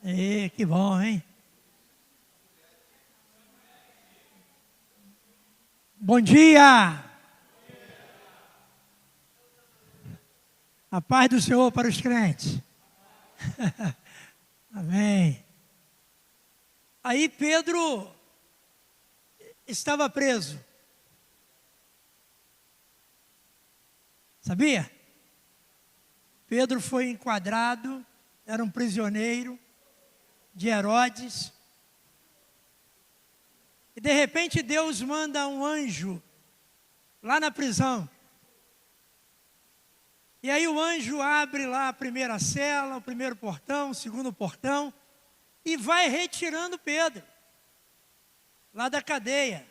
E que bom, hein? Bom dia! A paz do Senhor para os crentes. Amém. Aí Pedro estava preso. Sabia? Pedro foi enquadrado, era um prisioneiro de Herodes. E de repente Deus manda um anjo lá na prisão. E aí o anjo abre lá a primeira cela, o primeiro portão, o segundo portão, e vai retirando Pedro, lá da cadeia.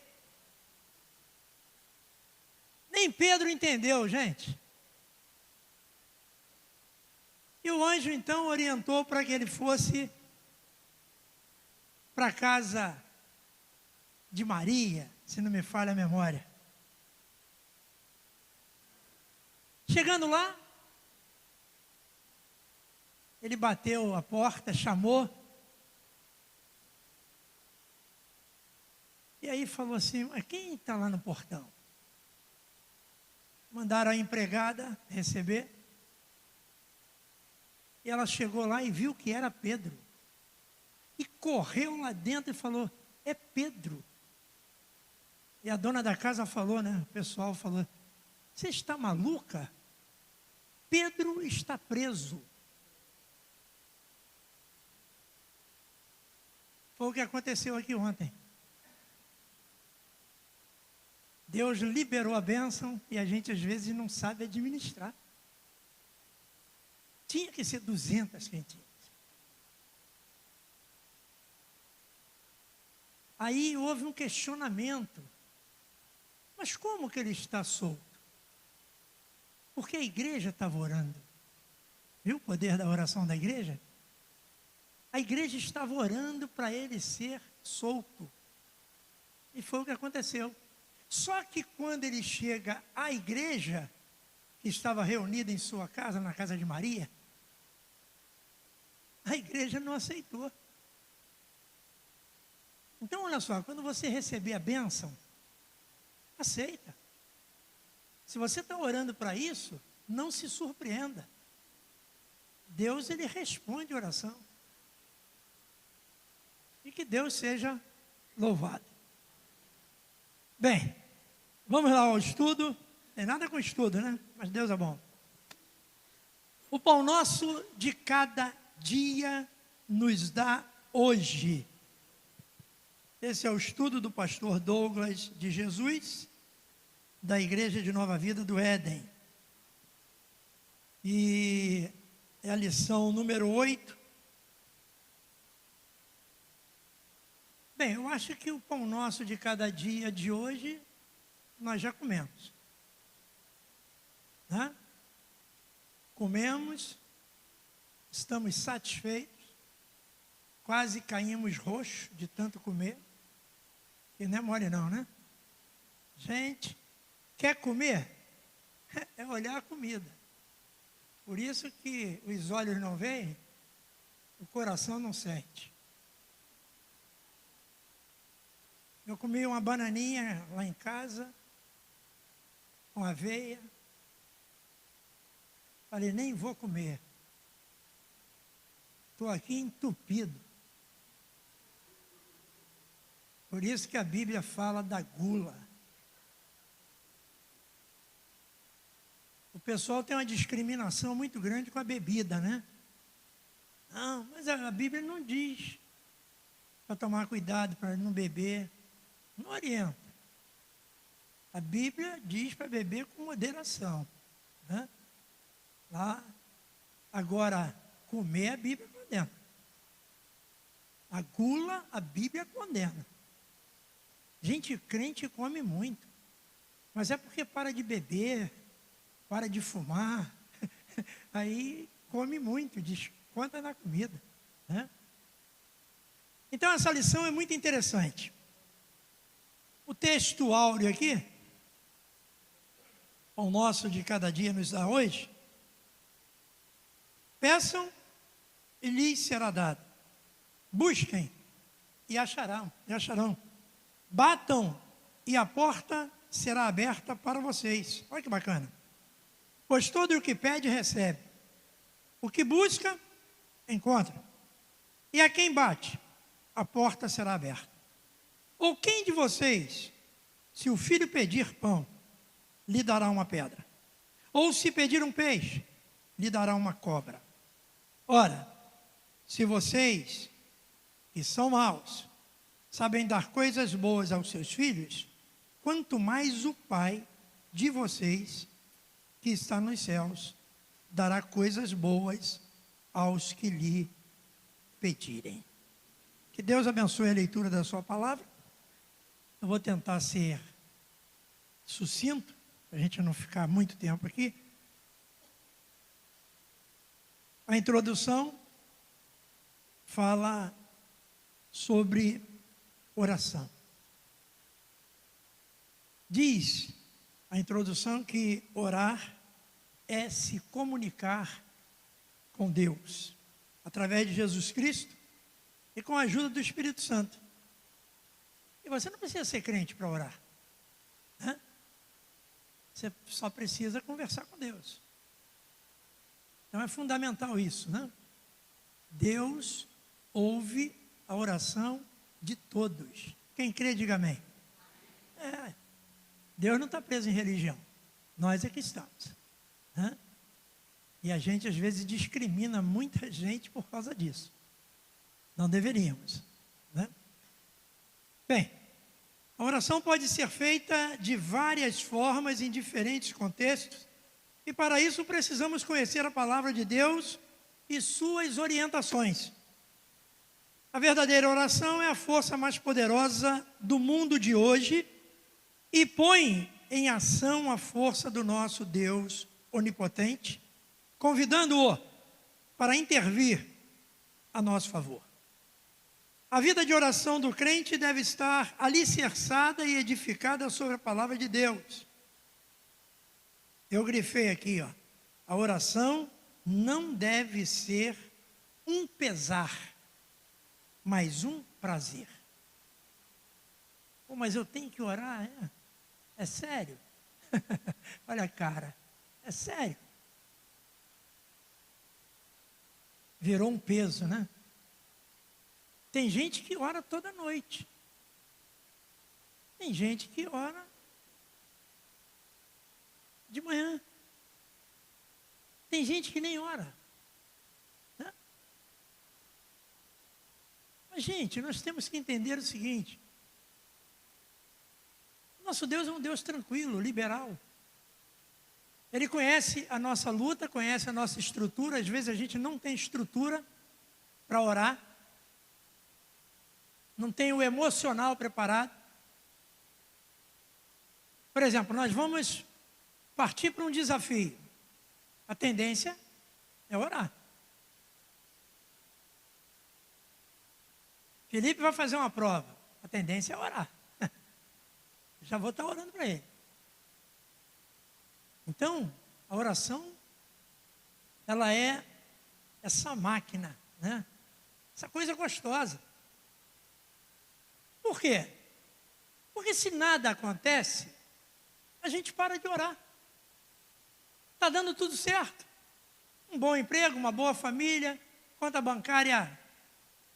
Nem Pedro entendeu, gente. E o anjo então orientou para que ele fosse para a casa de Maria, se não me falha a memória. Chegando lá, ele bateu a porta, chamou. E aí falou assim, mas quem está lá no portão? Mandaram a empregada receber. E ela chegou lá e viu que era Pedro. E correu lá dentro e falou, é Pedro. E a dona da casa falou, né? O pessoal falou, você está maluca? Pedro está preso. Foi o que aconteceu aqui ontem. Deus liberou a bênção e a gente às vezes não sabe administrar. Tinha que ser 200 quentinhas. Aí houve um questionamento. Mas como que ele está solto? Porque a igreja estava orando. Viu o poder da oração da igreja? A igreja estava orando para ele ser solto. E foi o que aconteceu. Só que quando ele chega à igreja, que estava reunida em sua casa, na casa de Maria, a igreja não aceitou. Então, olha só, quando você receber a bênção, aceita. Se você está orando para isso, não se surpreenda. Deus, ele responde a oração. E que Deus seja louvado. Bem, vamos lá ao estudo. Tem nada com estudo, né? Mas Deus é bom. O pão nosso de cada dia nos dá hoje. Esse é o estudo do pastor Douglas de Jesus, da Igreja de Nova Vida do Éden. E é a lição número 8. Bem, eu acho que o pão nosso de cada dia de hoje, nós já comemos. Né? Comemos, estamos satisfeitos, quase caímos roxos de tanto comer. E não é mole não, né? Gente, quer comer? É olhar a comida. Por isso que os olhos não veem, o coração não sente. Eu comi uma bananinha lá em casa, com aveia. Falei, nem vou comer. Estou aqui entupido. Por isso que a Bíblia fala da gula. O pessoal tem uma discriminação muito grande com a bebida, né? Não, mas a Bíblia não diz para tomar cuidado, para não beber. Não orienta. A Bíblia diz para beber com moderação. Né? Lá, agora, comer a Bíblia condena. A gula, a Bíblia condena. Gente crente come muito. Mas é porque para de beber, para de fumar. Aí come muito, desconta na comida. Né? Então essa lição é muito interessante. O texto áureo aqui, o nosso de cada dia nos dá hoje. Peçam e lhes será dado. Busquem e acharão. Batam e a porta será aberta para vocês. Olha que bacana. Pois todo o que pede, recebe. O que busca, encontra. E a quem bate, a porta será aberta. Ou quem de vocês, se o filho pedir pão, lhe dará uma pedra? Ou se pedir um peixe, lhe dará uma cobra? Ora, se vocês, que são maus, sabem dar coisas boas aos seus filhos, quanto mais o Pai de vocês, que está nos céus, dará coisas boas aos que lhe pedirem. Que Deus abençoe a leitura da sua palavra. Eu vou tentar ser sucinto, para a gente não ficar muito tempo aqui. A introdução fala sobre oração. Diz a introdução que orar é se comunicar com Deus, através de Jesus Cristo e com a ajuda do Espírito Santo. E você não precisa ser crente para orar, né? Você só precisa conversar com Deus. Então é fundamental isso, né? Deus ouve a oração de todos. Quem crê, diga amém. Deus não está preso em religião. Nós é que estamos, né? E a gente às vezes discrimina muita gente por causa disso. Não deveríamos, né? Bem, a oração pode ser feita de várias formas, em diferentes contextos, e para isso precisamos conhecer a palavra de Deus e suas orientações. A verdadeira oração é a força mais poderosa do mundo de hoje e põe em ação a força do nosso Deus onipotente, convidando-o para intervir a nosso favor. A vida de oração do crente deve estar alicerçada e edificada sobre a palavra de Deus. Eu grifei aqui, ó, a oração não deve ser um pesar, mas um prazer. Pô, mas eu tenho que orar? É sério? Olha a cara, é sério. Virou um peso, né? Tem gente que ora toda noite. Tem gente que ora de manhã. Tem gente que nem ora, né? Mas, gente, nós temos que entender o seguinte: nosso Deus é um Deus tranquilo, liberal. Ele conhece a nossa luta, conhece a nossa estrutura. Às vezes a gente não tem estrutura para orar, não tem o emocional preparado. Por exemplo, nós vamos partir para um desafio. A tendência é orar. Felipe vai fazer uma prova. A tendência é orar. Já vou estar orando para ele. Então, a oração, ela é essa máquina, né? Essa coisa gostosa. Por quê? Porque se nada acontece, a gente para de orar. Está dando tudo certo. Um bom emprego, uma boa família, conta bancária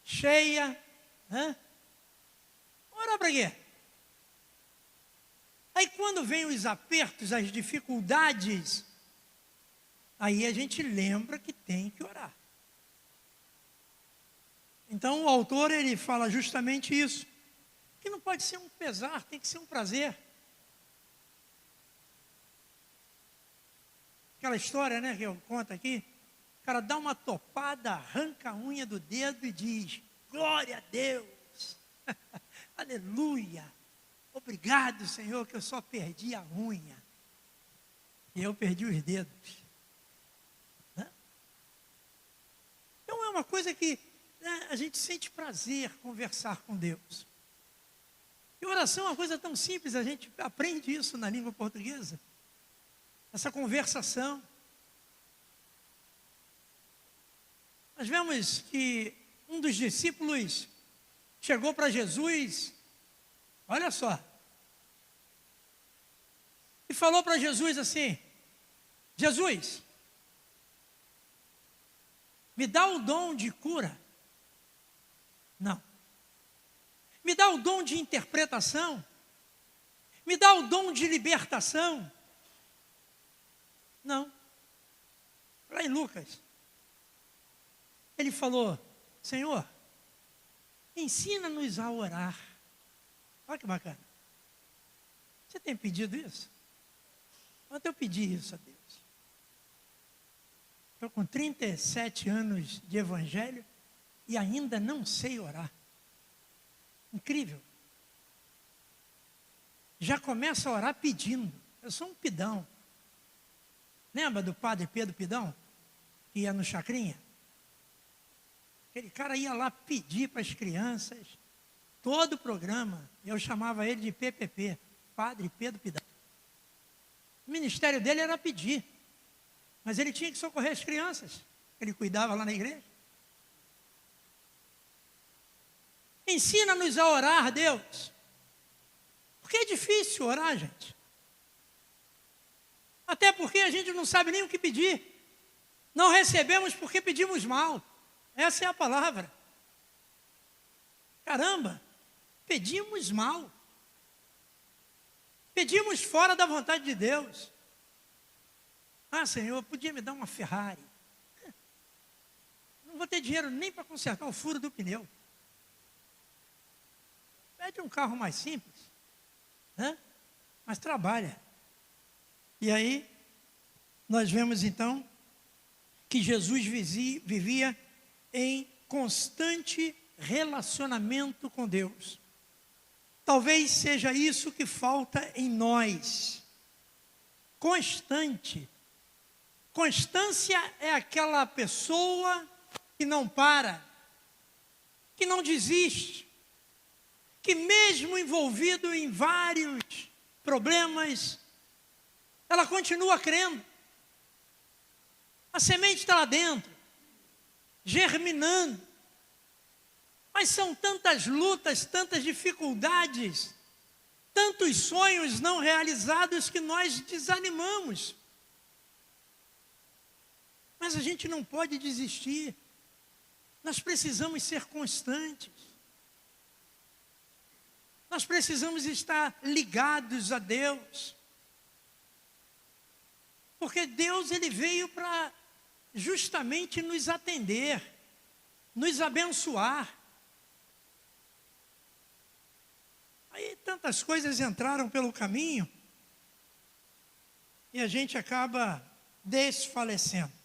cheia, né? Orar para quê? Aí quando vem os apertos, as dificuldades, aí a gente lembra que tem que orar. Então o autor, ele fala justamente isso, que não pode ser um pesar, tem que ser um prazer. Aquela história, né, que eu conto aqui, o cara dá uma topada, arranca a unha do dedo e diz: glória a Deus, aleluia, obrigado, Senhor, que eu só perdi a unha. E eu perdi os dedos. Né? Então é uma coisa que, né, a gente sente prazer conversar com Deus. E oração é uma coisa tão simples, a gente aprende isso na língua portuguesa. Essa conversação. Nós vemos que um dos discípulos chegou para Jesus, olha só, e falou para Jesus assim: Jesus, me dá o dom de cura? Não. Me dá o dom de interpretação? Me dá o dom de libertação? Não. Lá em Lucas, ele falou: Senhor, ensina-nos a orar. Olha que bacana. Você tem pedido isso? Ontem eu pedi isso a Deus. Estou com 37 anos de evangelho e ainda não sei orar. Incrível. Já começa a orar pedindo. Eu sou um pidão. Lembra do padre Pedro Pidão? Que ia no Chacrinha? Aquele cara ia lá pedir para as crianças, todo o programa. Eu chamava ele de PPP, Padre Pedro Pidão. O ministério dele era pedir. Mas ele tinha que socorrer as crianças. Ele cuidava lá na igreja. Ensina-nos a orar, Deus. Porque é difícil orar, gente. Até porque a gente não sabe nem o que pedir. Não recebemos porque pedimos mal. Essa é a palavra. Caramba, pedimos mal. Pedimos fora da vontade de Deus. Ah, Senhor, podia me dar uma Ferrari. Não vou ter dinheiro nem para consertar o furo do pneu. Pede um carro mais simples, né? Mas trabalha. E aí, nós vemos então que Jesus vivia em constante relacionamento com Deus. Talvez seja isso que falta em nós. Constante. Constância é aquela pessoa que não para, que não desiste, que mesmo envolvido em vários problemas, ela continua crendo. A semente está lá dentro, germinando. Mas são tantas lutas, tantas dificuldades, tantos sonhos não realizados que nós desanimamos. Mas a gente não pode desistir. Nós precisamos ser constantes. Nós precisamos estar ligados a Deus. Porque Deus, ele veio para justamente nos atender, nos abençoar. Aí tantas coisas entraram pelo caminho e a gente acaba desfalecendo.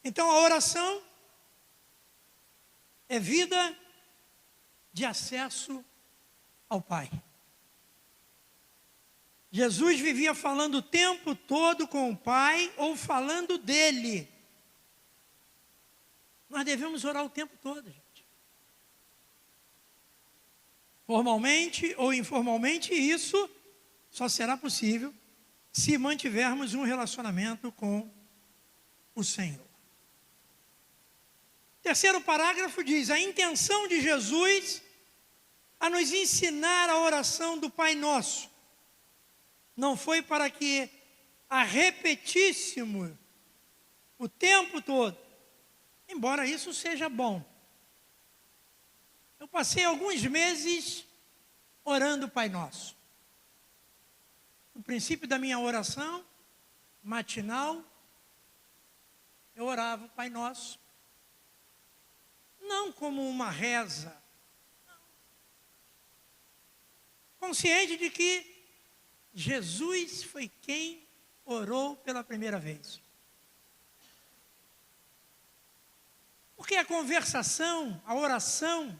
Então a oração é vida de acesso ao Pai. Jesus vivia falando o tempo todo com o Pai ou falando dele. Nós devemos orar o tempo todo, gente. Formalmente ou informalmente, isso só será possível se mantivermos um relacionamento com o Senhor. Terceiro parágrafo diz: a intenção de Jesus a nos ensinar a oração do Pai Nosso não foi para que a repetíssemos o tempo todo, embora isso seja bom. Eu passei alguns meses orando o Pai Nosso. No princípio da minha oração matinal, eu orava o Pai Nosso, não como uma reza, não. Consciente de que Jesus foi quem orou pela primeira vez. Porque a conversação, a oração,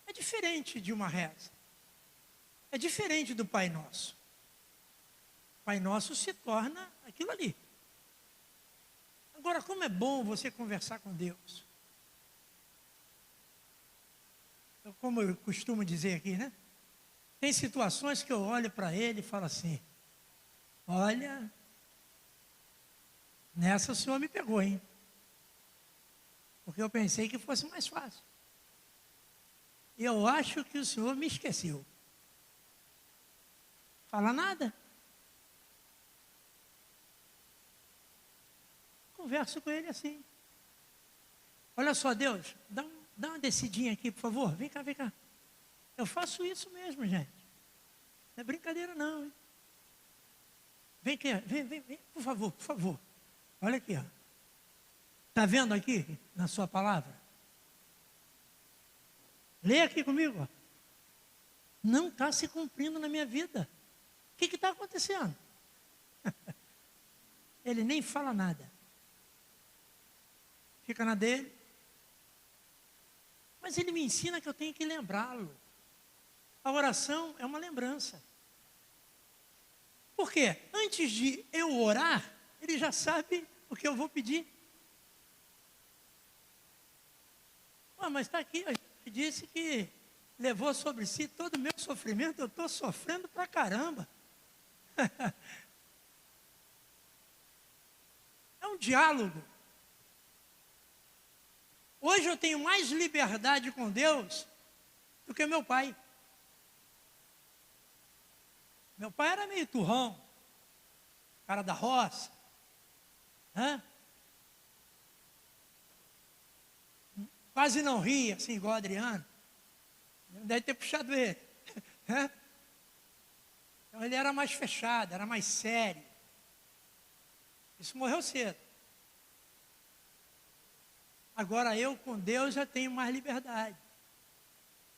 é diferente de uma reza. É diferente do Pai Nosso. O Pai Nosso se torna aquilo ali. Agora, como é bom você conversar com Deus. Como eu costumo dizer aqui, né? Tem situações que eu olho para Ele e falo assim: olha, nessa o Senhor me pegou, hein? porque eu pensei que fosse mais fácil. E eu acho que o Senhor me esqueceu. Fala nada. Converso com ele assim. Olha só, Deus, dá uma descidinha aqui, por favor. Vem cá, vem cá. Eu faço isso mesmo, gente. Não é brincadeira, não. Hein? Vem aqui, vem, por favor, por favor. Olha aqui, ó. Está vendo aqui na sua palavra? Lê aqui comigo. Ó. Não está se cumprindo na minha vida. O que está acontecendo? Ele nem fala nada. Fica na dele. Mas ele me ensina que eu tenho que lembrá-lo. A oração é uma lembrança. Por quê? Antes de eu orar, ele já sabe o que eu vou pedir. Mas está aqui, a gente disse que levou sobre si todo o meu sofrimento, eu estou sofrendo pra caramba. É um diálogo. Hoje eu tenho mais liberdade com Deus do que meu pai. Meu pai era meio turrão, cara da roça. Quase não ria, assim, igual o Adriano. Deve ter puxado ele. Então ele era mais fechado, era mais sério. Isso morreu cedo. Agora eu com Deus já tenho mais liberdade.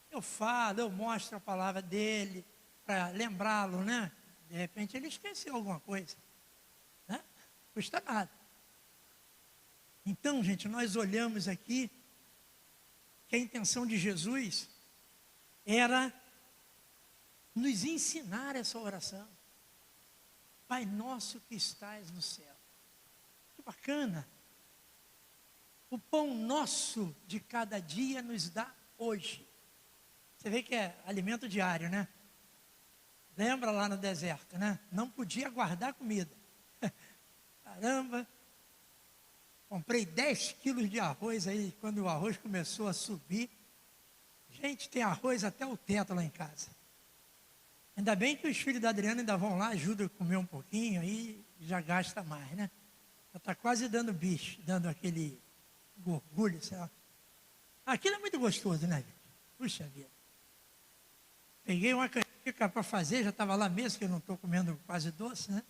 Eu falo, eu mostro a palavra dele para lembrá-lo, né? De repente ele esqueceu alguma coisa. Né? Não custa nada. Então, gente, nós olhamos aqui que a intenção de Jesus era nos ensinar essa oração. Pai nosso que estás no céu. Que bacana. O pão nosso de cada dia nos dá hoje. Você vê que é alimento diário, né? Lembra lá no deserto, né? Não podia guardar comida. Caramba. Comprei 10 quilos de arroz aí, quando o arroz começou a subir. Gente, tem arroz até o teto lá em casa. Ainda bem que os filhos da Adriana ainda vão lá, ajudam a comer um pouquinho, aí já gasta mais, né? Já está quase dando bicho, dando aquele orgulho, sei lá. Aquilo é muito gostoso, né, gente? Puxa vida. Peguei uma canjica para fazer, já estava lá mesmo, que eu não estou comendo quase doce, né?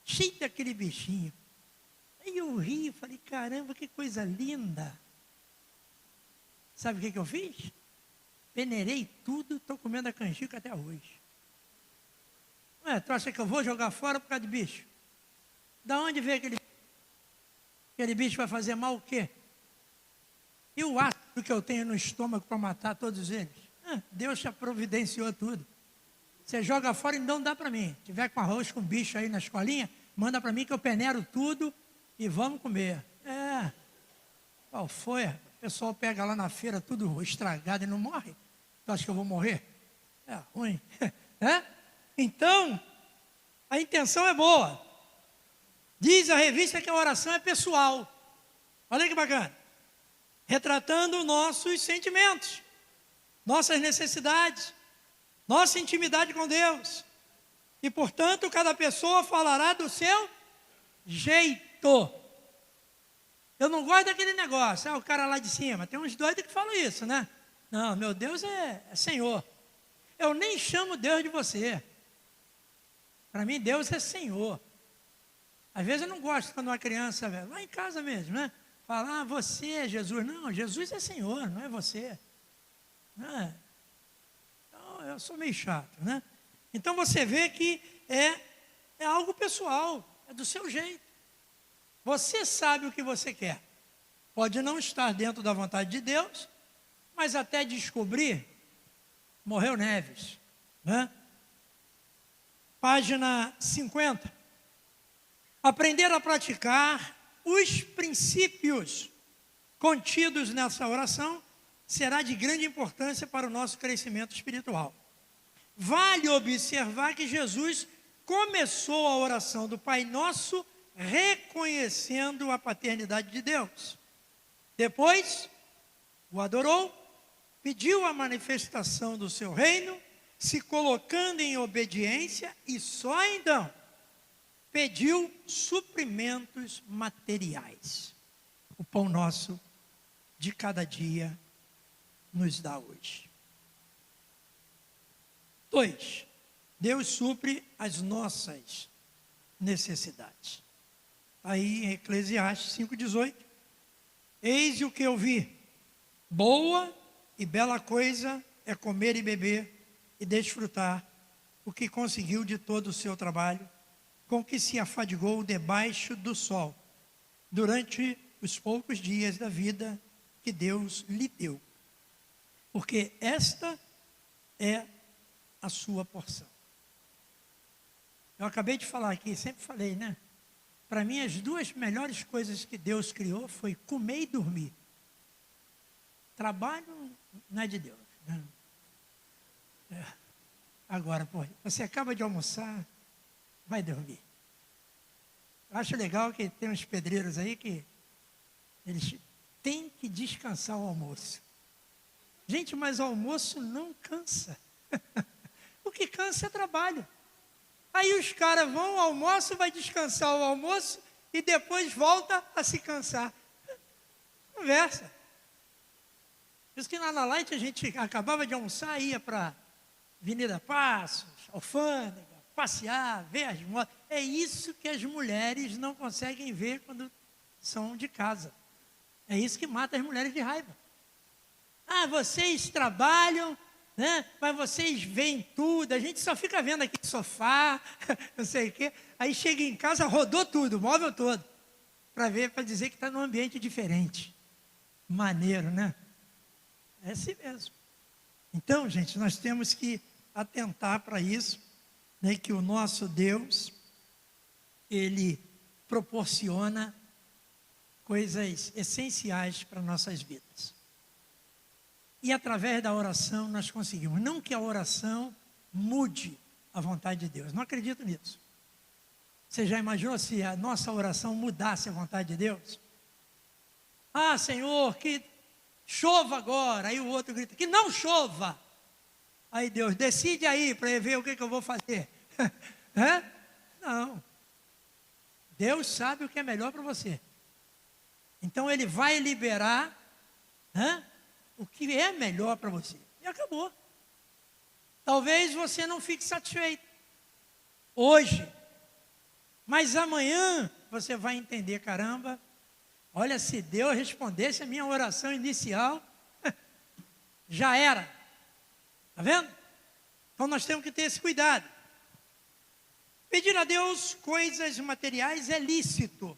Cheio daquele bichinho. Aí eu ri e falei, caramba, que coisa linda. Sabe o que eu fiz? Peneirei tudo, estou comendo a canjica até hoje. Ué, tu acha que eu vou jogar fora por causa de bicho? Da onde veio aquele bicho vai fazer mal o quê? E o ácido que eu tenho no estômago para matar todos eles? Deus já providenciou tudo. Você joga fora e não dá para mim. Se tiver com arroz com bicho aí na escolinha, manda para mim que eu peneiro tudo e vamos comer. Qual foi? O pessoal pega lá na feira tudo estragado e não morre. Tu acha que eu vou morrer? É ruim. Então, a intenção é boa. Diz a revista que a oração é pessoal. Olha que bacana. Retratando nossos sentimentos, nossas necessidades, nossa intimidade com Deus. E, portanto, cada pessoa falará do seu jeito. Eu não gosto daquele negócio, o cara lá de cima. Tem uns doidos que falam isso, né? Não, meu Deus é Senhor. Eu nem chamo Deus de você. Para mim, Deus é Senhor. Às vezes eu não gosto quando uma criança, lá em casa mesmo, né? Fala, você é Jesus. Não, Jesus é Senhor, não é você. Então, eu sou meio chato, né? Então você vê que é algo pessoal, é do seu jeito. Você sabe o que você quer. Pode não estar dentro da vontade de Deus, mas até descobrir, morreu Neves. Né? Página 50. Aprender a praticar os princípios contidos nessa oração será de grande importância para o nosso crescimento espiritual. Vale observar que Jesus começou a oração do Pai Nosso reconhecendo a paternidade de Deus. Depois, o adorou, pediu a manifestação do seu reino, se colocando em obediência e só então pediu suprimentos materiais. O pão nosso de cada dia nos dá hoje. 2. Deus supre as nossas necessidades. Aí em Eclesiastes 5,18, eis o que eu vi, boa e bela coisa é comer e beber e desfrutar o que conseguiu de todo o seu trabalho, com que se afadigou debaixo do sol, durante os poucos dias da vida que Deus lhe deu. Porque esta é a sua porção. Eu acabei de falar aqui, sempre falei, né? Para mim, as duas melhores coisas que Deus criou foi comer e dormir. Trabalho não é de Deus, né? Agora, pô, você acaba de almoçar, vai dormir. Eu acho legal que tem uns pedreiros aí que eles têm que descansar o almoço. Gente, mas o almoço não cansa. O que cansa é trabalho. Aí os caras vão, almoçam, vai descansar o almoço e depois volta a se cansar. Conversa. Por isso que lá na Light a gente acabava de almoçar, ia para Avenida Passos, Alfândega, passear, ver as motos. É isso que as mulheres não conseguem ver quando são de casa. É isso que mata as mulheres de raiva. Ah, vocês trabalham, né? Mas vocês veem tudo, a gente só fica vendo aqui sofá, não sei o quê. Aí chega em casa, rodou tudo, o móvel todo, para ver, para dizer que está num ambiente diferente. Maneiro, né? É assim mesmo. Então, gente, nós temos que atentar para isso, né? Que o nosso Deus, Ele proporciona coisas essenciais para nossas vidas. E através da oração nós conseguimos. Não que a oração mude a vontade de Deus. Não acredito nisso. Você já imaginou se a nossa oração mudasse a vontade de Deus? Ah, Senhor, que chova agora. Aí o outro grita, que não chova. Aí Deus, decide aí para eu ver o que eu vou fazer. Não. Deus sabe o que é melhor para você. Então Ele vai liberar o que é melhor para você. E acabou. Talvez você não fique satisfeito hoje, mas amanhã você vai entender, caramba, olha, se Deus respondesse a minha oração inicial, já era. Está vendo? Então nós temos que ter esse cuidado. Pedir a Deus coisas materiais é lícito,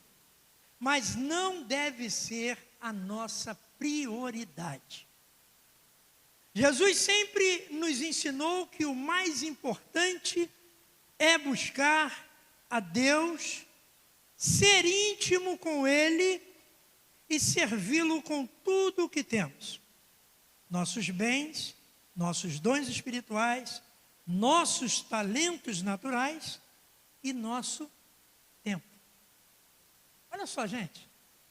mas não deve ser a nossa prioridade. Jesus sempre nos ensinou que o mais importante é buscar a Deus, ser íntimo com Ele e servi-lo com tudo o que temos. Nossos bens, nossos dons espirituais, nossos talentos naturais e nosso tempo. Olha só, gente,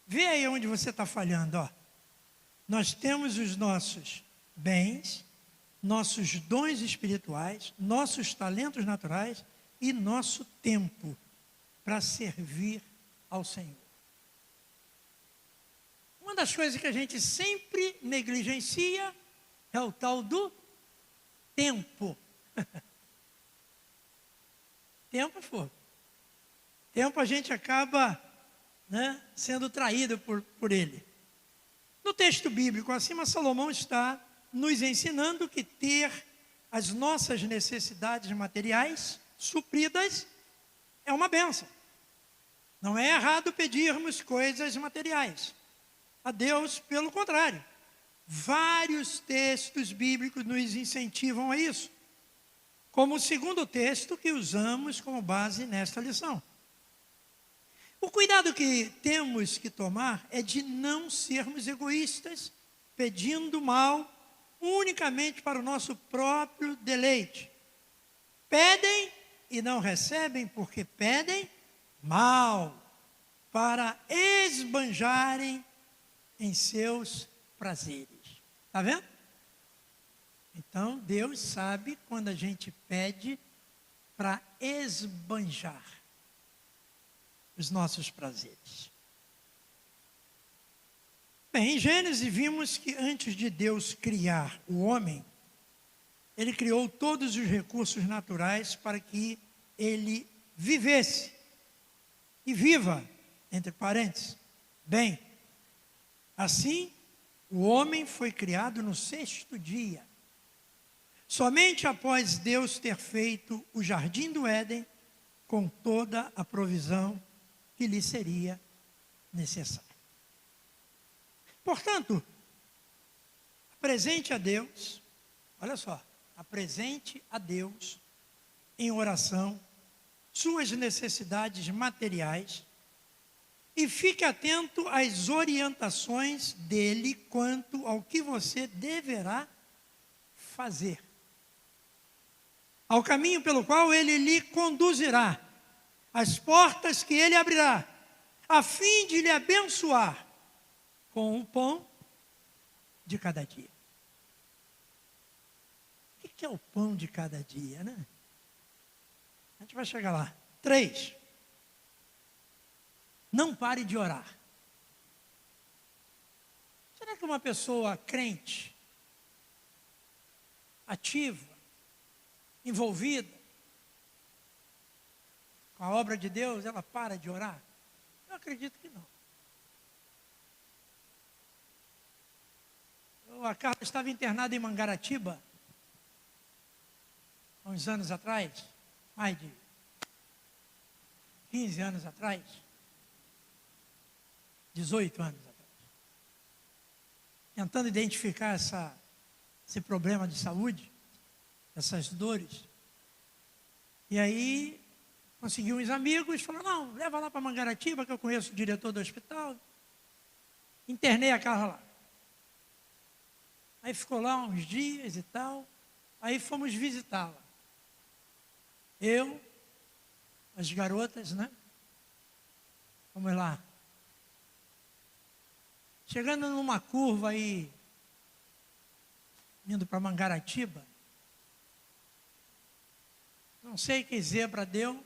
vê aí onde você está falhando, ó. Nós temos os nossos bens, nossos dons espirituais, nossos talentos naturais e nosso tempo para servir ao Senhor. Uma das coisas que a gente sempre negligencia é o tal do tempo. Tempo é fogo. Tempo a gente acaba, sendo traído por ele. No texto bíblico acima, Salomão está nos ensinando que ter as nossas necessidades materiais supridas é uma bênção. Não é errado pedirmos coisas materiais a Deus, pelo contrário. Vários textos bíblicos nos incentivam a isso, como o segundo texto que usamos como base nesta lição. O cuidado que temos que tomar é de não sermos egoístas, pedindo mal unicamente para o nosso próprio deleite. Pedem e não recebem porque pedem mal, para esbanjarem em seus prazeres. Está vendo? Então, Deus sabe quando a gente pede para esbanjar os nossos prazeres. Bem, em Gênesis vimos que antes de Deus criar o homem, Ele criou todos os recursos naturais para que ele vivesse. E viva, entre parênteses, bem. Assim, o homem foi criado no 6º dia. Somente após Deus ter feito o jardim do Éden, com toda a provisão que lhe seria necessária. Portanto, apresente a Deus, olha só, apresente a Deus em oração suas necessidades materiais e fique atento às orientações dele quanto ao que você deverá fazer. Ao caminho pelo qual ele lhe conduzirá, as portas que ele abrirá, a fim de lhe abençoar com o pão de cada dia. O que é o pão de cada dia, né? A gente vai chegar lá. 3. Não pare de orar. Será que uma pessoa crente, ativa, envolvida com a obra de Deus, ela para de orar? Eu acredito que não. A Carla estava internada em Mangaratiba, há uns anos atrás, mais de 15 anos atrás, 18 anos atrás, tentando identificar esse problema de saúde, essas dores. E aí, consegui uns amigos, falaram, não, leva lá para Mangaratiba, que eu conheço o diretor do hospital. Internei a Carla lá. Aí ficou lá uns dias e tal. Aí fomos visitá-la. Eu, as garotas, né? Vamos lá. Chegando numa curva aí, indo para Mangaratiba, não sei que zebra deu,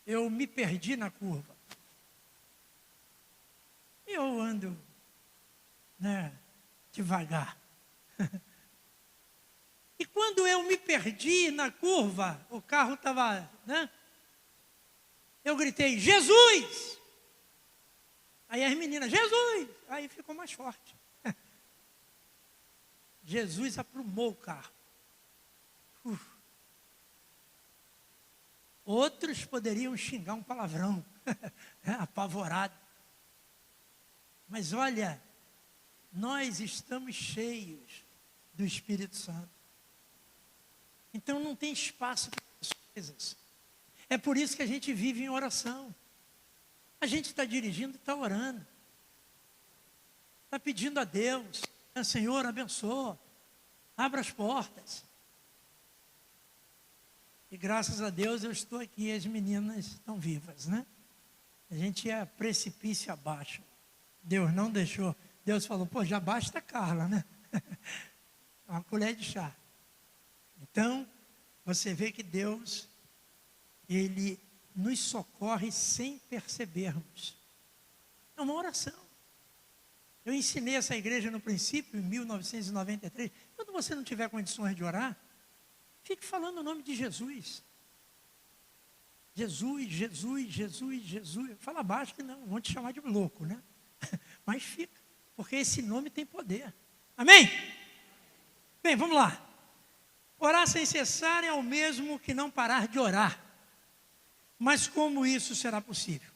eu me perdi na curva. Eu ando, né, devagar. E quando eu me perdi na curva, o carro estava, né? Eu gritei, Jesus! Aí as meninas, Jesus! Aí ficou mais forte. Jesus aprumou o carro. Outros poderiam xingar um palavrão, apavorado. Mas olha, nós estamos cheios do Espírito Santo. Então não tem espaço para as coisas. É por isso que a gente vive em oração. A gente está dirigindo e está orando. Está pedindo a Deus, Senhor, abençoa, abra as portas. E graças a Deus eu estou aqui, as meninas estão vivas, né? A gente ia precipício abaixo. Deus não deixou. Deus falou, pô, já basta a Carla, né? Uma colher de chá. Então, você vê que Deus, Ele nos socorre sem percebermos. É uma oração. Eu ensinei essa igreja no princípio, em 1993. Quando você não tiver condições de orar, fique falando o nome de Jesus. Jesus, Jesus, Jesus, Jesus. Fala baixo que não, vão te chamar de louco, né? Mas fica, porque esse nome tem poder. Amém? Bem, vamos lá. Orar sem cessar é o mesmo que não parar de orar. Mas como isso será possível?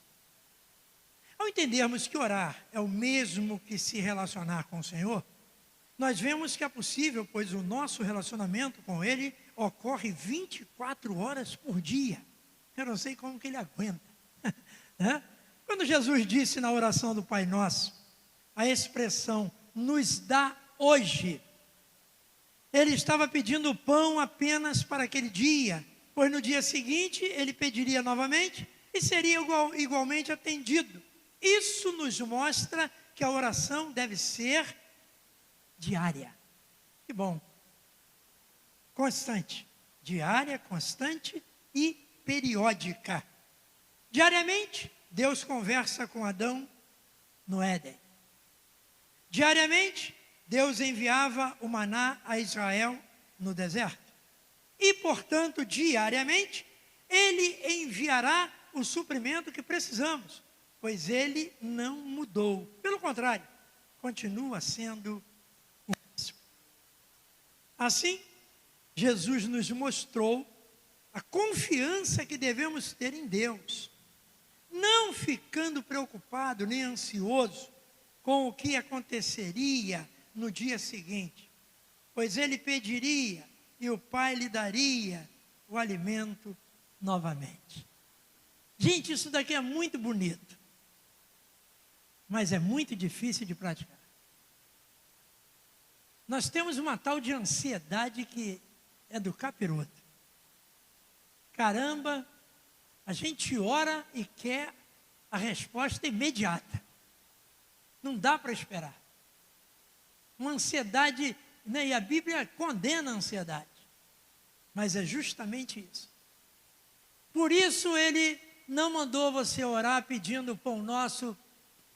Ao entendermos que orar é o mesmo que se relacionar com o Senhor, nós vemos que é possível, pois o nosso relacionamento com Ele ocorre 24 horas por dia. Eu não sei como que Ele aguenta. Né? Quando Jesus disse na oração do Pai Nosso, a expressão, nos dá hoje, Ele estava pedindo pão apenas para aquele dia, pois no dia seguinte Ele pediria novamente e seria igualmente atendido. Isso nos mostra que a oração deve ser diária. Que bom. Constante. Diária, constante e periódica. Diariamente, Deus conversa com Adão no Éden. Diariamente, Deus enviava o maná a Israel no deserto. E, portanto, diariamente, Ele enviará o suprimento que precisamos, pois Ele não mudou. Pelo contrário, continua sendo o mesmo. Assim, Jesus nos mostrou a confiança que devemos ter em Deus, não ficando preocupado nem ansioso com o que aconteceria no dia seguinte, pois Ele pediria e o Pai lhe daria o alimento novamente. Gente, isso daqui é muito bonito, mas é muito difícil de praticar. Nós temos uma tal de ansiedade que é do capiroto. Caramba, a gente ora e quer a resposta imediata. Não dá para esperar. Uma ansiedade, né? E a Bíblia condena a ansiedade. Mas é justamente isso. Por isso Ele não mandou você orar pedindo o pão nosso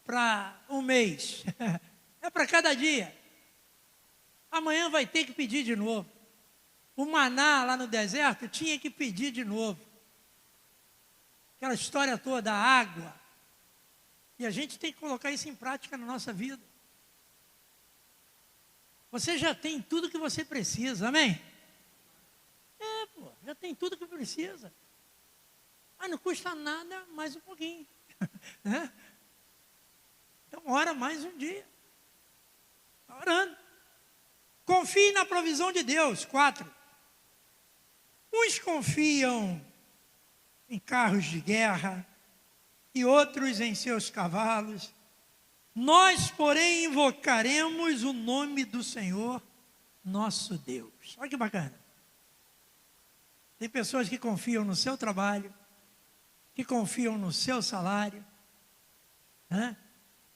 para um mês. É para cada dia. Amanhã vai ter que pedir de novo. O maná lá no deserto tinha que pedir de novo. Aquela história toda, da água. E a gente tem que colocar isso em prática na nossa vida. Você já tem tudo que você precisa, amém? Já tem tudo que precisa. Mas não custa nada, mais um pouquinho. Né? Então, ora mais um dia. Está orando. Confie na provisão de Deus. 4. Uns confiam em carros de guerra e outros em seus cavalos. Nós, porém, invocaremos o nome do Senhor, nosso Deus. Olha que bacana. Tem pessoas que confiam no seu trabalho, que confiam no seu salário, né?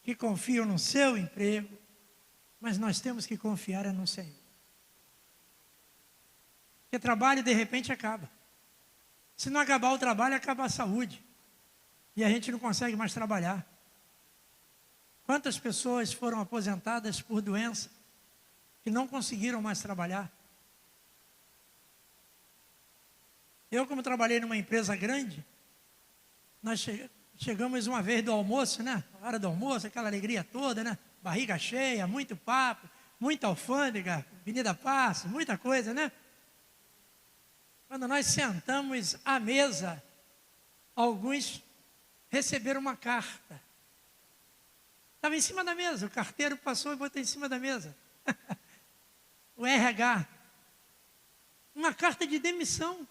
Que confiam no seu emprego, mas nós temos que confiar no Senhor. Porque trabalho de repente acaba. Se não acabar o trabalho, acaba a saúde. E a gente não consegue mais trabalhar. Quantas pessoas foram aposentadas por doença que não conseguiram mais trabalhar? Eu, como trabalhei numa empresa grande, nós chegamos uma vez do almoço, né? A hora do almoço, aquela alegria toda, né? Barriga cheia, muito papo, muita alfândega, Avenida Passo, muita coisa, né? Quando nós sentamos à mesa, alguns receberam uma carta. Estava em cima da mesa, o carteiro passou e botou em cima da mesa. O RH. Uma carta de demissão.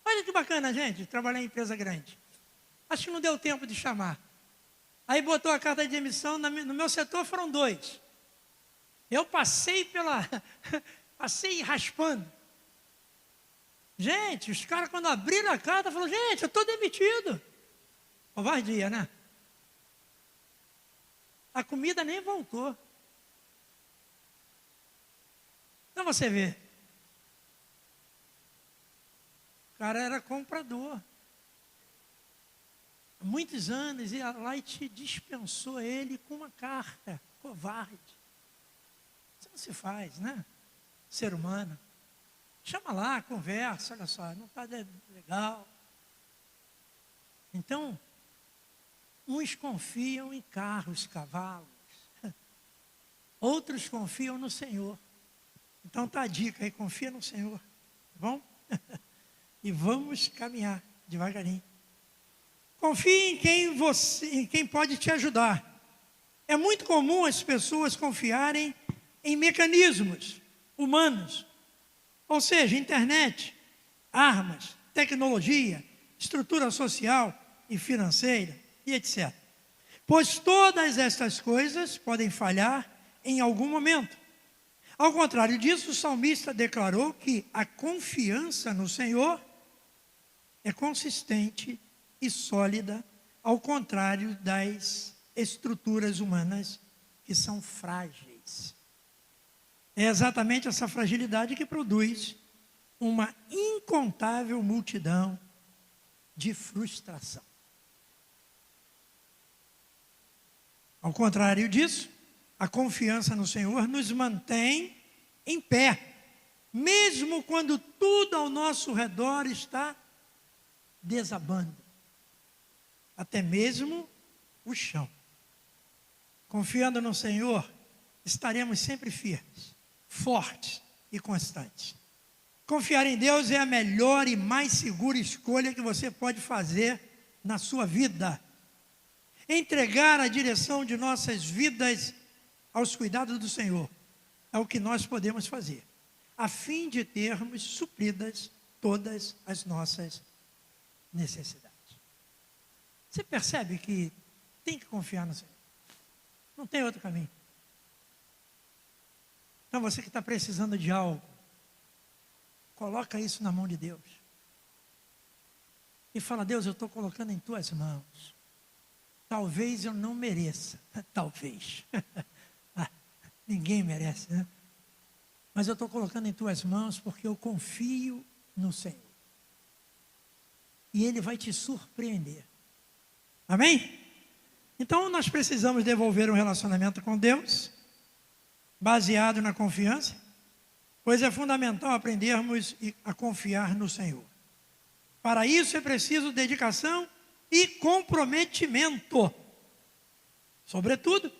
Olha que bacana, gente, trabalhar em empresa grande. Acho que não deu tempo de chamar. Aí botou a carta de demissão, no meu setor foram 2. Eu passei passei raspando. Gente, os caras quando abriram a carta, falaram, gente, eu estou demitido. Covardia, né? A comida nem voltou. Então você vê. O cara era comprador. Há muitos anos, e a Light dispensou ele com uma carta. Covarde. Isso não se faz, né? Ser humano. Chama lá, conversa, olha só, não está legal. Então, uns confiam em carros, cavalos. Outros confiam no Senhor. Então tá a dica aí, confia no Senhor. Tá bom? E vamos caminhar devagarinho. Confie em quem pode te ajudar. É muito comum as pessoas confiarem em mecanismos humanos. Ou seja, internet, armas, tecnologia, estrutura social e financeira, e etc. Pois todas estas coisas podem falhar em algum momento. Ao contrário disso, o salmista declarou que a confiança no Senhor é consistente e sólida ao contrário das estruturas humanas que são frágeis. É exatamente essa fragilidade que produz uma incontável multidão de frustração. Ao contrário disso, a confiança no Senhor nos mantém em pé, mesmo quando tudo ao nosso redor está desabando, até mesmo o chão. Confiando no Senhor, estaremos sempre firmes, fortes e constantes. Confiar em Deus é a melhor e mais segura escolha que você pode fazer na sua vida. Entregar a direção de nossas vidas aos cuidados do Senhor é o que nós podemos fazer, a fim de termos supridas todas as nossas necessidades. Você percebe que tem que confiar no Senhor? Não tem outro caminho. Então você que está precisando de algo, coloca isso na mão de Deus. E fala: Deus, eu estou colocando em tuas mãos. Talvez eu não mereça. Talvez. Ninguém merece, né? Mas eu estou colocando em tuas mãos porque eu confio no Senhor. E Ele vai te surpreender. Amém? Então nós precisamos desenvolver um relacionamento com Deus, baseado na confiança, pois é fundamental aprendermos a confiar no Senhor. Para isso é preciso dedicação e comprometimento. Sobretudo,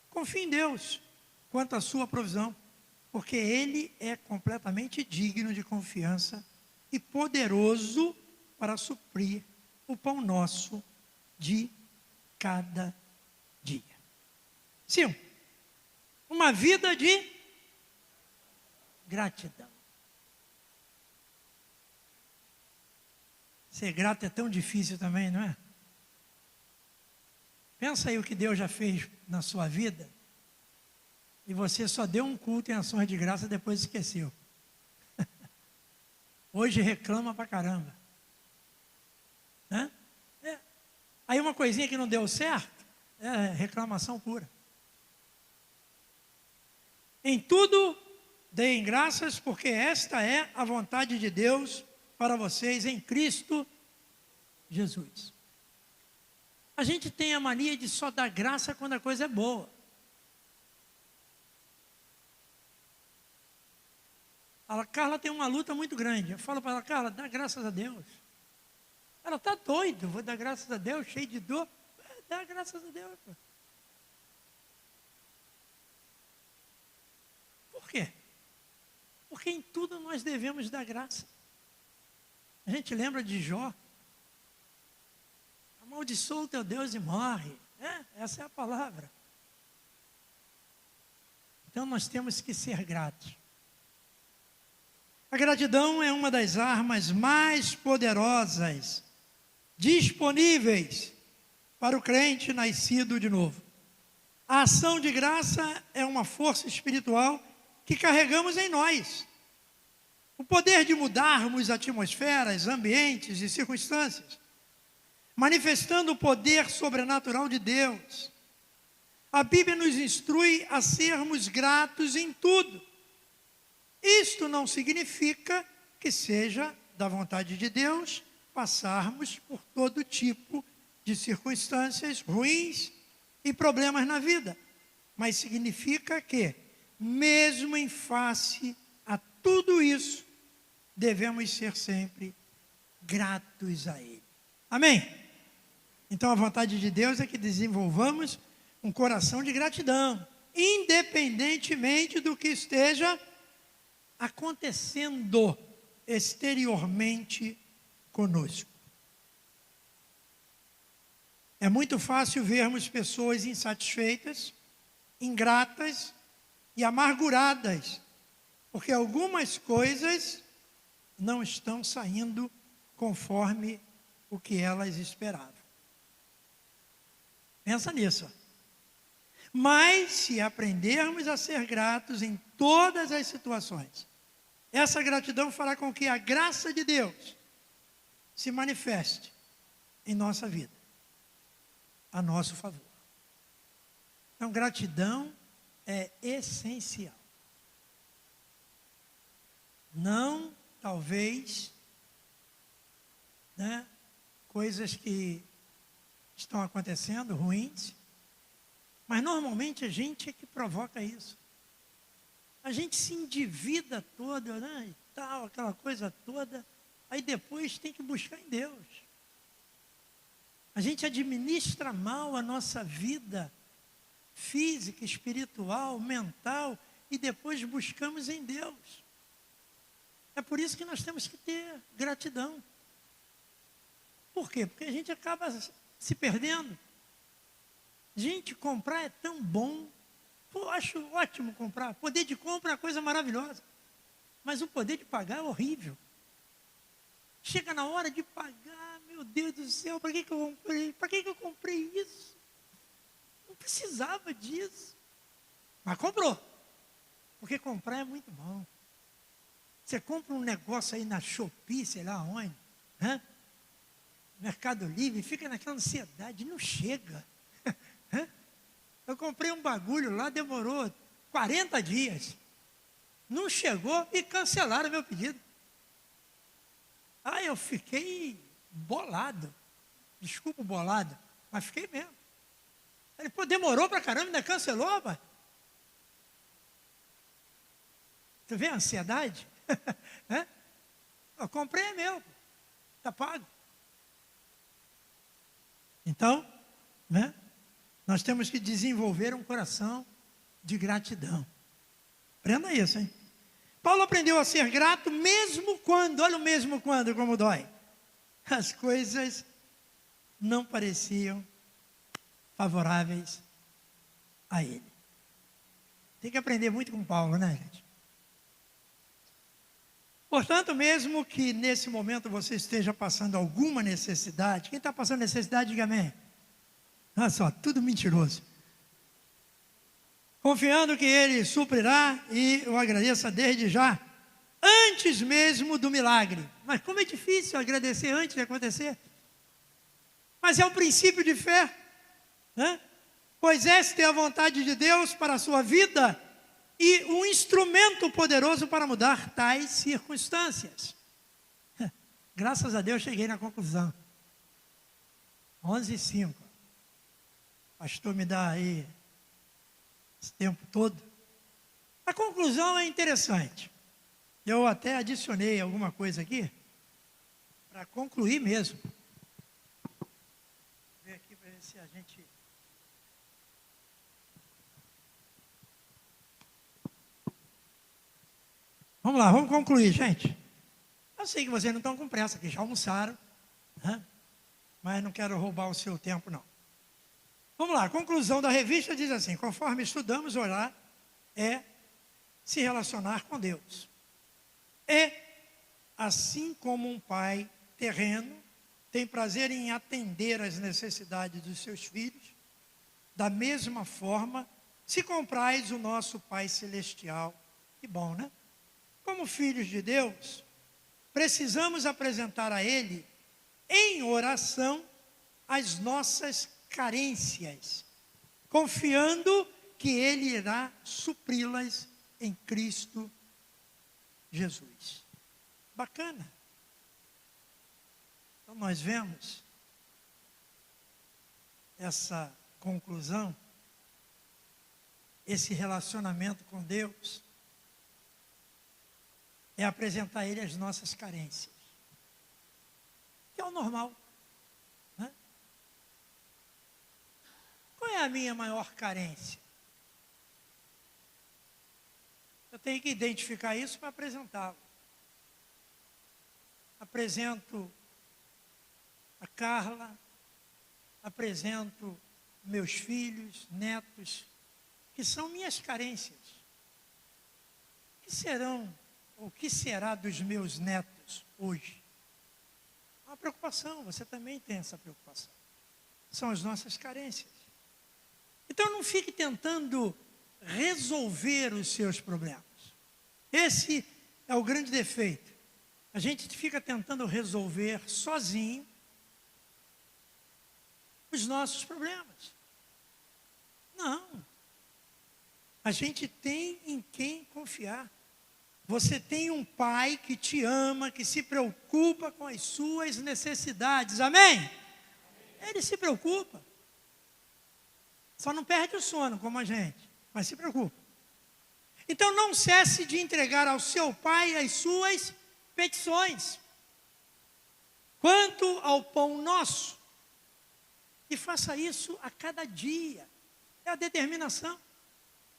confie em Deus quanto à sua provisão, porque Ele é completamente digno de confiança e poderoso para suprir o pão nosso de cada dia. 5. Uma vida de gratidão. Ser grato é tão difícil também, não é? Pensa aí o que Deus já fez na sua vida e você só deu um culto em ações de graça e depois esqueceu. Hoje reclama pra caramba. Né? Aí uma coisinha que não deu certo, é reclamação pura. Em tudo, deem graças, porque esta é a vontade de Deus para vocês em Cristo Jesus. A gente tem a mania de só dar graça quando a coisa é boa. A Carla tem uma luta muito grande. Eu falo para ela: Carla, dá graças a Deus. Ela está doida, vou dar graças a Deus, cheio de dor. Dá graças a Deus. Pô. Por quê? Porque em tudo nós devemos dar graça. A gente lembra de Jó. Amaldiçoa o teu Deus e morre. Essa é a palavra. Então nós temos que ser gratos. A gratidão é uma das armas mais poderosas disponíveis para o crente nascido de novo. A ação de graça é uma força espiritual que carregamos em nós. O poder de mudarmos atmosferas, ambientes e circunstâncias, manifestando o poder sobrenatural de Deus. A Bíblia nos instrui a sermos gratos em tudo. Isto não significa que seja da vontade de Deus passarmos por todo tipo de circunstâncias ruins e problemas na vida, mas significa que, mesmo em face a tudo isso, devemos ser sempre gratos a Ele. Amém? Então a vontade de Deus é que desenvolvamos um coração de gratidão, independentemente do que esteja acontecendo exteriormente conosco. É muito fácil vermos pessoas insatisfeitas, ingratas e amarguradas, porque algumas coisas não estão saindo conforme o que elas esperavam. Pensa nisso. Mas se aprendermos a ser gratos em todas as situações, essa gratidão fará com que a graça de Deus se manifeste em nossa vida. a nosso favor. Então, gratidão é essencial. Não, talvez, né, coisas que estão acontecendo ruins, mas normalmente a gente é que provoca isso. A gente se endivida toda, né, e tal, aquela coisa toda, aí depois tem que buscar em Deus. A gente administra mal a nossa vida física, espiritual, mental, e depois buscamos em Deus. É por isso que nós temos que ter gratidão. Por quê? Porque a gente acaba se perdendo. Gente, comprar é tão bom. Pô, acho ótimo comprar. Poder de compra é uma coisa maravilhosa. Mas o poder de pagar é horrível. Chega na hora de pagar, meu Deus do céu, para que eu comprei? Para que eu comprei isso? Não precisava disso. Mas comprou. Porque comprar é muito bom. Você compra um negócio aí na Shopee, sei lá onde, né? Mercado Livre, fica naquela ansiedade, não chega. Eu comprei um bagulho lá, demorou 40 dias. Não chegou e cancelaram meu pedido. Eu fiquei bolado. Desculpa o bolado, mas fiquei mesmo. Ele, pô, demorou pra caramba, ainda cancelou, pai. Tu vê a ansiedade? Eu comprei é meu, está pago. Então, né, nós temos que desenvolver um coração de gratidão. Aprenda isso, hein? Paulo aprendeu a ser grato mesmo quando, olha o mesmo quando, como dói. As coisas não pareciam favoráveis a ele. Tem que aprender muito com Paulo, né, gente? Portanto, mesmo que nesse momento você esteja passando alguma necessidade, quem está passando necessidade, diga amém. Olha só, tudo mentiroso. Confiando que Ele suprirá, e eu agradeça desde já, antes mesmo do milagre. Mas como é difícil agradecer antes de acontecer. Mas é o princípio de fé, né? Pois esta é a vontade de Deus para a sua vida, e um instrumento poderoso para mudar tais circunstâncias. Graças a Deus cheguei na conclusão. 11h05. O pastor me dá aí esse tempo todo. A conclusão é interessante. Eu até adicionei alguma coisa aqui para concluir mesmo. Vou ver aqui para ver se a gente... Vamos lá, vamos concluir, gente. Eu sei que vocês não estão com pressa, que já almoçaram, né? Mas não quero roubar o seu tempo, não. Vamos lá, a conclusão da revista diz assim: conforme estudamos, orar é se relacionar com Deus. E, assim como um pai terreno tem prazer em atender às necessidades dos seus filhos, da mesma forma, se comprais o nosso Pai Celestial. Que bom, né? Como filhos de Deus, precisamos apresentar a Ele, em oração, as nossas carências, confiando que Ele irá supri-las em Cristo Jesus. Bacana. Então nós vemos essa conclusão, esse relacionamento com Deus, é apresentar a Ele as nossas carências, que é o normal, né? Qual é a minha maior carência? Eu tenho que identificar isso para apresentá-lo. Apresento a Carla, apresento meus filhos, netos, que são minhas carências. Que serão, ou que será dos meus netos hoje? Uma preocupação, você também tem essa preocupação. São as nossas carências. Então não fique tentando resolver os seus problemas. Esse é o grande defeito. A gente fica tentando resolver sozinho, os nossos problemas. Não. A gente tem em quem confiar. Você tem um pai que te ama, que se preocupa com as suas necessidades. Amém? Ele se preocupa. Só não perde o sono como a gente, mas se preocupa. Então não cesse de entregar ao seu pai as suas petições. Quanto ao pão nosso, e faça isso a cada dia. É a determinação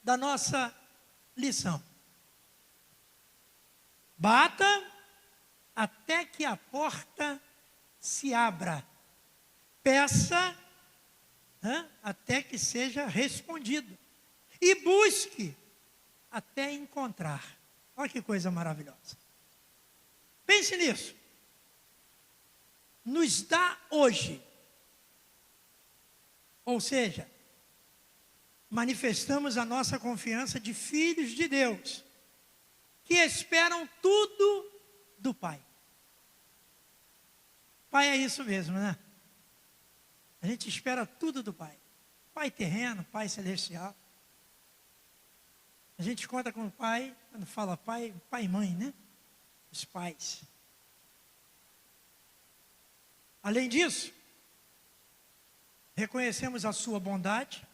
da nossa lição. Bata até que a porta se abra. Peça até que seja respondido. E busque até encontrar. Olha que coisa maravilhosa. Pense nisso. Nos dá hoje. Ou seja, manifestamos a nossa confiança de filhos de Deus, que esperam tudo do Pai. Pai é isso mesmo, né? A gente espera tudo do Pai. Pai terreno, Pai celestial. A gente conta com o Pai, quando fala Pai, Pai e Mãe, né? Os pais. Além disso, reconhecemos a sua bondade,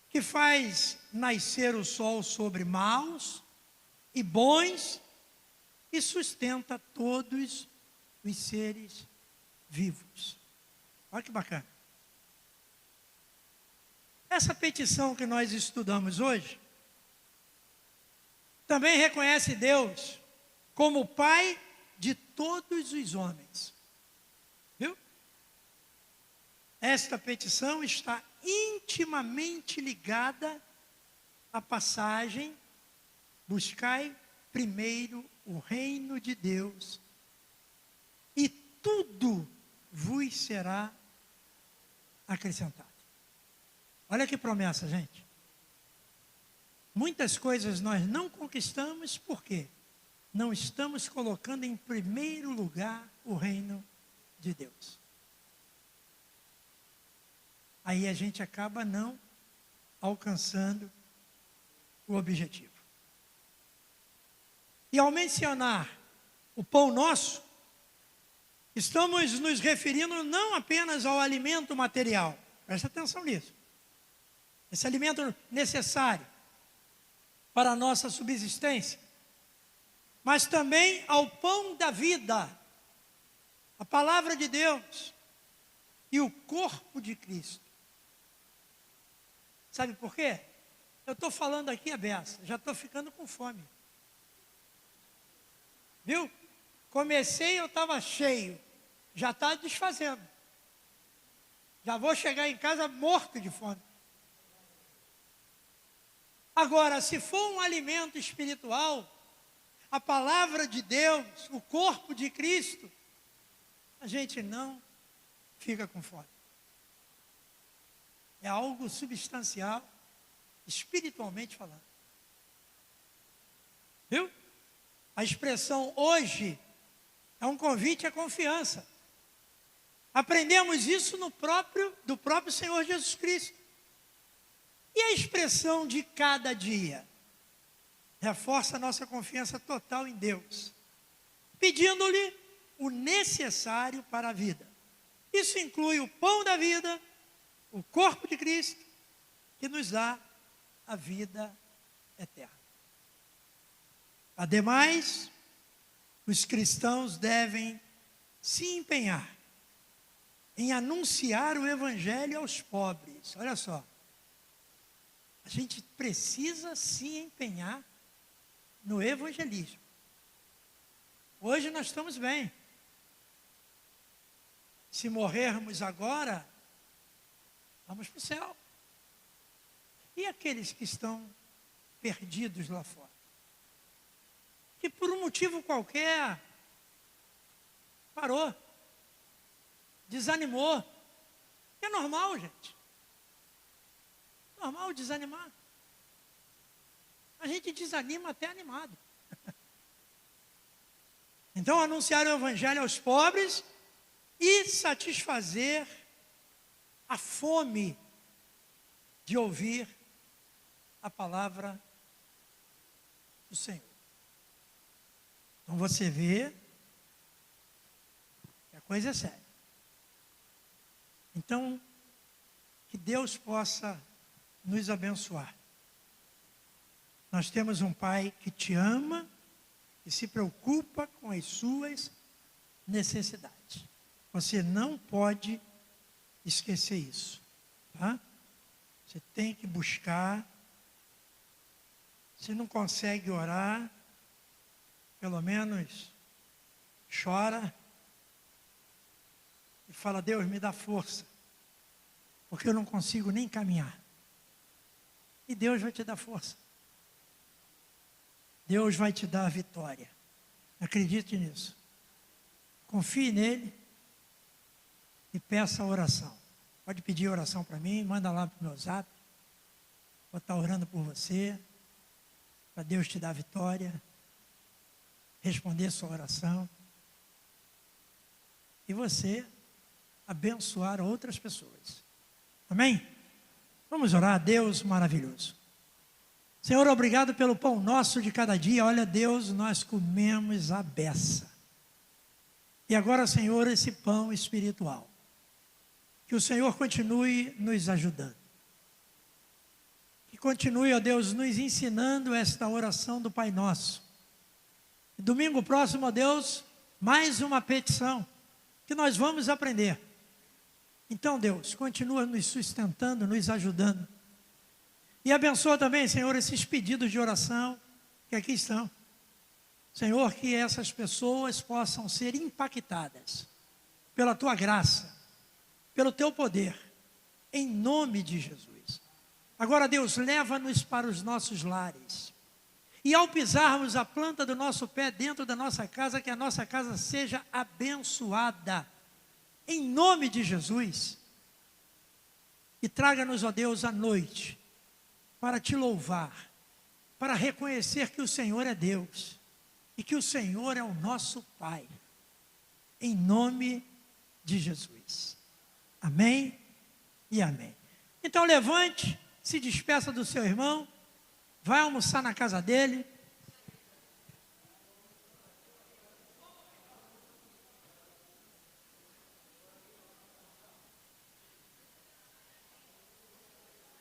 que faz nascer o sol sobre maus e bons e sustenta todos os seres vivos. Olha que bacana. Essa petição que nós estudamos hoje também reconhece Deus como Pai de todos os homens. Viu? Esta petição está intimamente ligada à passagem: buscai primeiro o reino de Deus e tudo vos será acrescentado. Olha que promessa, gente. Muitas coisas nós não conquistamos porque não estamos colocando em primeiro lugar o reino de Deus. Aí a gente acaba não alcançando o objetivo. E ao mencionar o pão nosso, estamos nos referindo não apenas ao alimento material. Presta atenção nisso. Esse alimento necessário para a nossa subsistência, mas também ao pão da vida, a palavra de Deus e o corpo de Cristo. Sabe por quê? Eu estou falando aqui a beça, já estou ficando com fome. Viu? Comecei, eu estava cheio, já está desfazendo. Já vou chegar em casa morto de fome. Agora, se for um alimento espiritual, a palavra de Deus, o corpo de Cristo, a gente não fica com fome. É algo substancial, espiritualmente falando. Viu? A expressão hoje é um convite à confiança. Aprendemos isso do próprio Senhor Jesus Cristo. E a expressão de cada dia reforça a nossa confiança total em Deus, pedindo-lhe o necessário para a vida. Isso inclui o pão da vida, o corpo de Cristo, que nos dá a vida eterna. Ademais, os cristãos devem se empenhar em anunciar o Evangelho aos pobres. Olha só. A gente precisa se empenhar no evangelismo. Hoje nós estamos bem. Se morrermos agora, vamos para o céu. E aqueles que estão perdidos lá fora? Que por um motivo qualquer parou, desanimou. É normal, gente. Normal desanimar. A gente desanima até animado. Então, anunciar o Evangelho aos pobres e satisfazer a fome de ouvir a palavra do Senhor. Então você vê que a coisa é séria. Então, que Deus possa nos abençoar. Nós temos um Pai que te ama e se preocupa com as suas necessidades. Você não pode esquecer isso, tá? Você tem que buscar. Se não consegue orar, pelo menos chora e fala: Deus, me dá força, porque eu não consigo nem caminhar. E Deus vai te dar força. Deus vai te dar a vitória. Acredite nisso. Confie nele e peça a oração. Pode pedir oração para mim, manda lá para o meu zap. Vou estar orando por você, para Deus te dar a vitória, responder sua oração. E você abençoar outras pessoas. Amém? Vamos orar. Deus maravilhoso. Senhor, obrigado pelo pão nosso de cada dia. Olha, Deus, nós comemos a beça. E agora, Senhor, esse pão espiritual. Que o Senhor continue nos ajudando. Que continue, ó Deus, nos ensinando esta oração do Pai Nosso. E domingo próximo, ó Deus, mais uma petição que nós vamos aprender. Então, Deus, continua nos sustentando, nos ajudando. E abençoa também, Senhor, esses pedidos de oração que aqui estão. Senhor, que essas pessoas possam ser impactadas pela Tua graça, pelo Teu poder, em nome de Jesus. Agora, Deus, leva-nos para os nossos lares. E ao pisarmos a planta do nosso pé dentro da nossa casa, que a nossa casa seja abençoada, em nome de Jesus. E traga-nos, ó Deus, à noite, para Te louvar, para reconhecer que o Senhor é Deus, e que o Senhor é o nosso Pai, em nome de Jesus. Amém e amém. Então levante, se despeça do seu irmão, vai almoçar na casa dele,